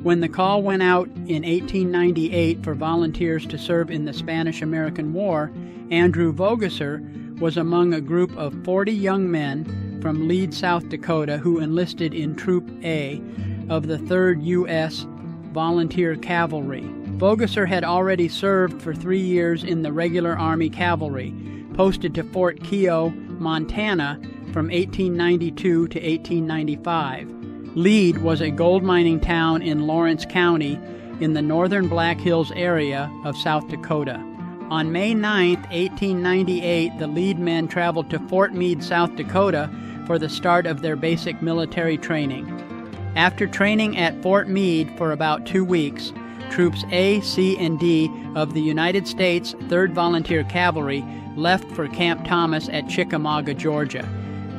When the call went out in 1898 for volunteers to serve in the Spanish-American War, Andrew Vogesser was among a group of 40 young men from Lead, South Dakota who enlisted in Troop A of the 3rd U.S. Volunteer Cavalry. Vogesser had already served for 3 years in the regular Army Cavalry, posted to Fort Keogh, Montana from 1892 to 1895. Lead was a gold mining town in Lawrence County in the northern Black Hills area of South Dakota. On May 9, 1898, the Lead men traveled to Fort Meade, South Dakota for the start of their basic military training. After training at Fort Meade for about 2 weeks, Troops A, C, and D of the United States 3rd Volunteer Cavalry left for Camp Thomas at Chickamauga, Georgia.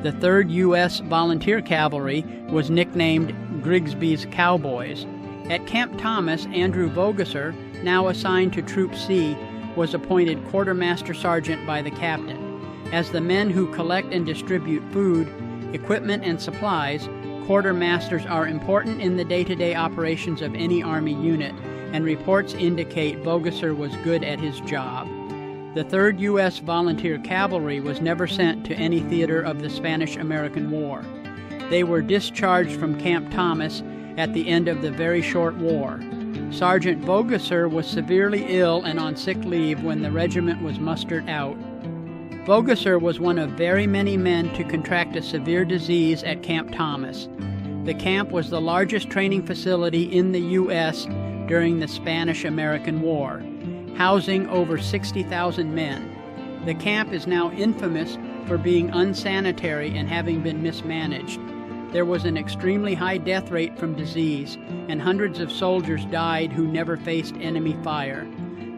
The 3rd U.S. Volunteer Cavalry was nicknamed Grigsby's Cowboys. At Camp Thomas, Andrew Vogesser, now assigned to Troop C, was appointed Quartermaster Sergeant by the captain. As the men who collect and distribute food, equipment, and supplies, quartermasters are important in the day-to-day operations of any Army unit, and reports indicate Vogesser was good at his job. The 3rd U.S. Volunteer Cavalry was never sent to any theater of the Spanish-American War. They were discharged from Camp Thomas at the end of the very short war. Sergeant Vogesser was severely ill and on sick leave when the regiment was mustered out. Vogesser was one of very many men to contract a severe disease at Camp Thomas. The camp was the largest training facility in the U.S. during the Spanish-American War, housing over 60,000 men. The camp is now infamous for being unsanitary and having been mismanaged. There was an extremely high death rate from disease, and hundreds of soldiers died who never faced enemy fire.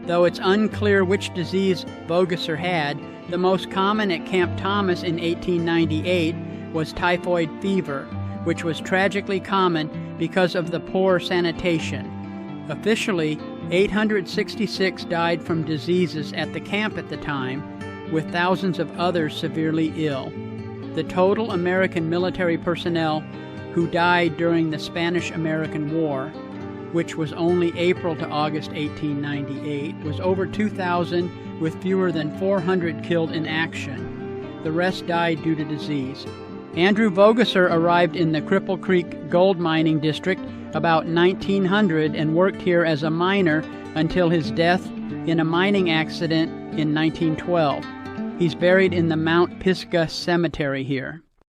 Though it's unclear which disease Vogesser had, the most common at Camp Thomas in 1898 was typhoid fever, which was tragically common because of the poor sanitation. Officially, 866 died from diseases at the camp at the time, with thousands of others severely ill. The total American military personnel who died during the Spanish-American War, which was only April to August 1898, was over 2,000, with fewer than 400 killed in action. The rest died due to disease. Andrew Vogesser arrived in the Cripple Creek Gold Mining District about 1900 and worked here as a miner until his death in a mining accident in 1912. He's buried in the Mount Pisgah Cemetery here.